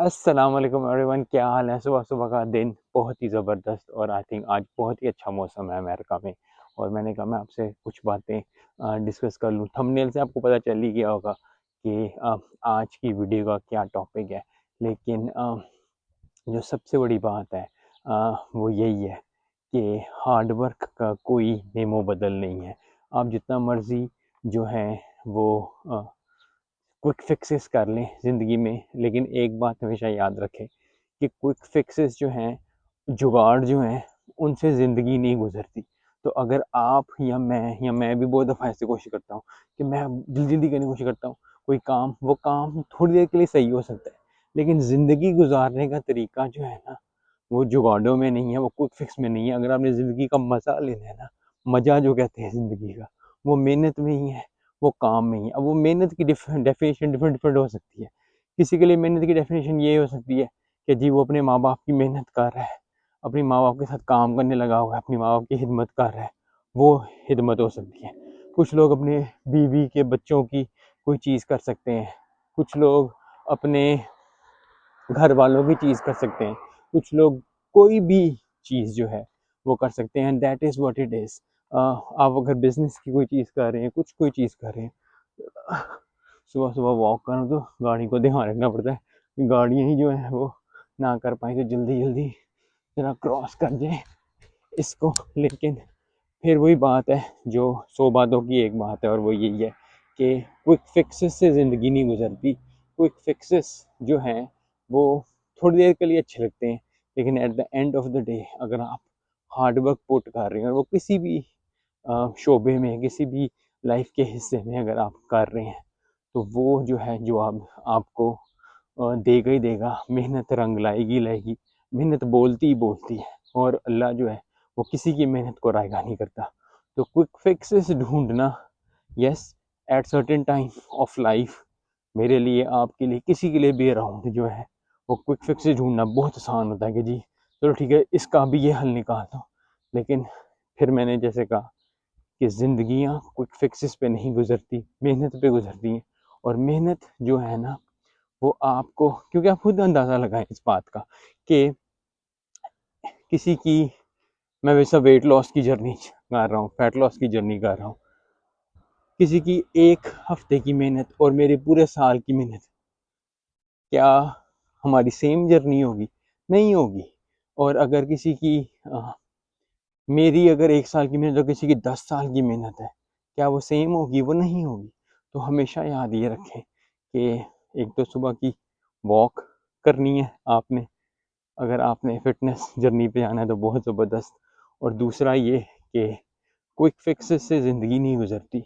अस्सलाम वालेकुम एवरीवन, क्या हाल है? सुबह सुबह का दिन बहुत ही ज़बरदस्त और आई थिंक आज बहुत ही अच्छा मौसम है अमेरिका में। और मैंने कहा मैं आपसे कुछ बातें डिस्कस कर लूँ। थंबनेल से आपको पता चल ही गया होगा कि आज की वीडियो का क्या टॉपिक है। लेकिन जो सबसे बड़ी बात है वो यही है कि हार्ड वर्क का कोई नेमो बदल नहीं है। आप जितना मर्ज़ी जो है वो अ क्विक फिक्सेस कर लें ज़िंदगी में, लेकिन एक बात हमेशा याद रखें कि क्विक फिक्सेस जो हैं, जुगाड़ जो हैं, उनसे ज़िंदगी नहीं गुज़रती। तो अगर आप या मैं भी बहुत दफ़ा ऐसे कोशिश करता हूँ कि मैं जल्दी-जल्दी करने की कोशिश करता हूँ, कोई काम, वो काम थोड़ी देर के लिए सही हो सकता है, लेकिन ज़िंदगी गुज़ारने का तरीका जो है ना, वो जुगाड़ों में नहीं है, वो क्विक फिक्स में नहीं है। अगर आपने ज़िंदगी का मज़ा लेना है ना, मज़ा जो कहते हैं ज़िंदगी का, वो मेहनत में ही है, वो काम में ही है। अब वो मेहनत की डेफिनेशन डिफरेंट डिफरेंट हो सकती है। किसी के लिए मेहनत की डेफिनेशन ये हो सकती है कि जी वो अपने माँ-बाप की मेहनत कर रहा है, अपने माँ-बाप के साथ काम करने लगा हुआ है, अपने माँ-बाप की खिदमत कर रहा है, वो खिदमत हो सकती है। कुछ लोग अपने बीवी के बच्चों की कोई चीज़ कर सकते हैं, कुछ लोग अपने घर वालों की चीज़ कर सकते हैं, कुछ लोग कोई भी चीज़ जो है वो कर सकते हैं, and that is what it is. आप अगर बिज़नेस की कोई चीज़ कर रहे हैं, कुछ कोई चीज़ कर रहे हैं, सुबह-सुबह वॉक करो तो गाड़ी को ध्यान रखना पड़ता है, कि गाड़ियाँ ही जो है वो ना कर पाएँ तो जल्दी-जल्दी ज़रा क्रॉस कर जाएँ इसको। लेकिन फिर वही बात है जो 100 बातों की एक बात है, और वो यही है कि क्विक फिक्सेस से ज़िंदगी नहीं गुजरती। क्विक फिक्सेस जो हैं वो थोड़ी देर के लिए अच्छे लगते हैं, लेकिन at the end of the day अगर आप हार्ड वर्क पुट कर रहे हैं और वो किसी भी शोबे में, किसी भी लाइफ के हिस्से में अगर आप कर रहे हैं, तो वो जो है जवाब आपको देगा ही देगा। मेहनत रंग लाएगी लाएगी, मेहनत बोलती ही बोलती है, और अल्लाह जो है वो किसी की मेहनत को रायगा नहीं करता। तो क्विक फिक्सेस ढूंढना, yes, at certain time of life, मेरे लिए, आपके लिए, किसी के लिए भी अराउंड जो है वो क्विक फिक्सेस ढूंढना बहुत आसान होता है कि जी चलो ठीक है इसका भी ये हल निकाल दो। लेकिन फिर मैंने जैसे कहा कि ज़िंदगियाँ क्विक फिक्सेस पे नहीं गुजरती, मेहनत पे गुजरती हैं। और मेहनत जो है ना वो आपको, क्योंकि आप खुद अंदाज़ा लगाएं इस बात का कि किसी की, मैं वैसा वेट लॉस की जर्नी कर रहा हूँ, फैट लॉस की जर्नी कर रहा हूँ, किसी की एक हफ्ते की मेहनत और मेरे पूरे साल की मेहनत, क्या हमारी सेम जर्नी होगी? नहीं होगी। और अगर किसी की अ, मेरी अगर 1 साल की मेहनत और किसी की 10 साल की मेहनत है, क्या वो सेम होगी? वो नहीं होगी। तो हमेशा याद ये रखें कि एक तो सुबह की वॉक करनी है आपने, अगर आपने फिटनेस जर्नी पे जाना है तो बहुत ज़बरदस्त। और दूसरा ये कि क्विक फिक्सेस से ज़िंदगी नहीं गुजरती।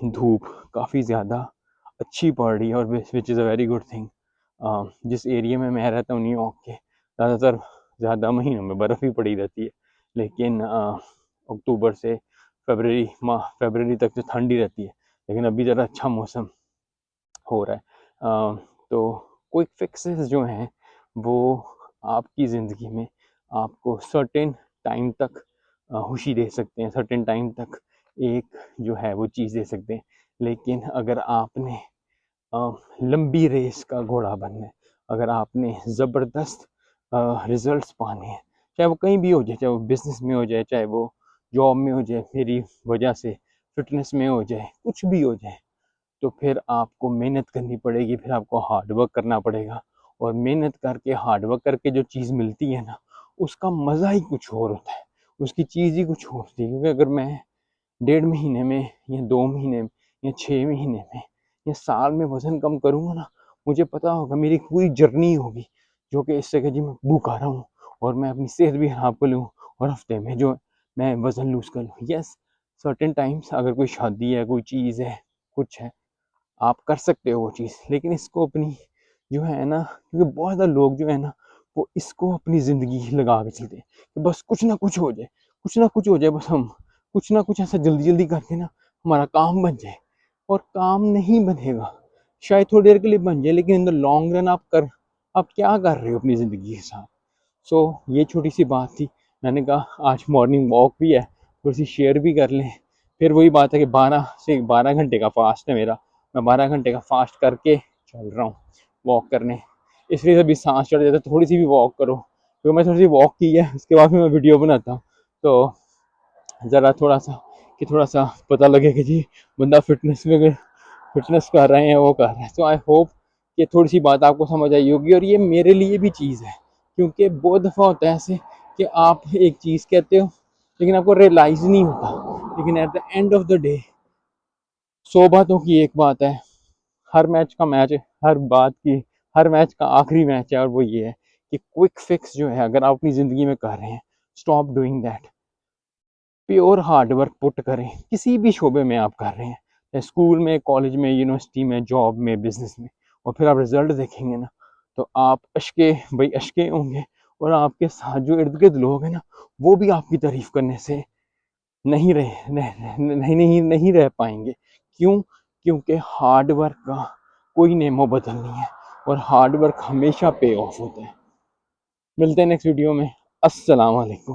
धूप काफ़ी ज़्यादा अच्छी पड़ रही है, और which is a very good thing. जिस एरिया में मैं रहता हूँ न्यूयॉर्क के, ज़्यादातर ज़्यादा महीनों में बर्फ़ ही पड़ी रहती है, लेकिन अक्टूबर से फरवरी तक तो ठंड ही रहती है। लेकिन अभी ज़रा अच्छा मौसम हो रहा है। तो क्विक फिक्सेस जो हैं वो आपकी ज़िंदगी में आपको सर्टेन टाइम तक खुशी दे सकते हैं, सर्टेन टाइम तक एक जो है वो चीज़ दे सकते हैं। लेकिन अगर आपने लंबी रेस का घोड़ा बनना है, अगर आपने ज़बरदस्त रिजल्ट्स पाने हैं, चाहे वो कहीं भी हो जाए, चाहे वो बिजनेस में हो जाए, चाहे वो जॉब में हो जाए, मेरी वजह से फिटनेस में हो जाए, कुछ भी हो जाए, तो फिर आपको मेहनत करनी पड़ेगी, फिर आपको हार्ड वर्क करना पड़ेगा। और मेहनत करके, हार्ड वर्क करके जो चीज़ मिलती है ना, उसका मज़ा ही कुछ और होता है, उसकी चीज़ ही कुछ और होती है। क्योंकि अगर मैं 1.5 महीने में या 2 महीने में या 6 महीने में या साल में वज़न कम करूँगा ना, मुझे पता होगा मेरी पूरी जर्नी होगी जो कि इससे कि जी मैं भूखा रहा हूँ और मैं अपनी सेहत भी खराब कर लूँ और हफ्ते में जो मैं वज़न लूज़ कर लूँ। यस, सर्टेन टाइम्स अगर कोई शादी है, कोई चीज़ है, कुछ है, आप कर सकते हो वो चीज़, लेकिन इसको अपनी जो है ना, क्योंकि बहुत ज़्यादा लोग जो है ना वो इसको अपनी ज़िंदगी लगा के चलते हैं कि बस कुछ ना कुछ हो जाए, कुछ ना कुछ हो जाए, बस हम कुछ ना कुछ ऐसा जल्दी जल्दी करके ना हमारा काम बन जाए। और काम नहीं बनेगा, शायद थोड़ी देर के लिए बन जाए, लेकिन इन द लॉन्ग रन आप क्या कर रहे हो अपनी ज़िंदगी के साथ? सो ये छोटी सी बात थी। मैंने कहा आज मॉर्निंग वॉक भी है, थोड़ी सी शेयर भी कर लें। फिर वही बात है कि 12 घंटे का फास्ट है मेरा, मैं 12 घंटे का फास्ट करके चल रहा हूँ वॉक करने। इसलिए अभी सांस चढ़ जाता है, थोड़ी सी भी वॉक करो। तो मैं थोड़ी सी वॉक की है, उसके बाद फिर मैं वीडियो बनाता हूँ, तो ज़रा थोड़ा सा पता लगे कि जी बंदा फिटनेस कर रहे हैं, वो कर रहे हैं। तो आई होप कि थोड़ी सी बात आपको समझ आई होगी। और ये मेरे लिए भी चीज़ है, क्योंकि बहुत दफ़ा होता है ऐसे कि आप एक चीज़ कहते हो लेकिन आपको रियलाइज़ नहीं होता, लेकिन at the end of the day 100 बातों की एक बात है, हर मैच का मैच, हर बात की हर मैच का आखिरी मैच है, और वो ये है कि क्विक फिक्स जो है अगर आप अपनी ज़िंदगी में कर रहे हैं, stop doing that. Pure hard work put करें, किसी भी शोबे में आप कर रहे हैं, चाहे स्कूल में, कॉलेज में, यूनिवर्सिटी में, जॉब में, बिजनेस में, और फिर आप रिजल्ट देखेंगे ना, तो आप अशके होंगे, और आपके साथ जो इर्द गिर्द लोग हैं ना, वो भी आपकी तारीफ करने से नहीं रह पाएंगे। क्यों? क्योंकि हार्ड वर्क का कोई नेमो बदल नहीं है, और हार्ड वर्क हमेशा पे ऑफ होता है। मिलते हैं नेक्स्ट वीडियो में। अस्सलाम वालेकुम।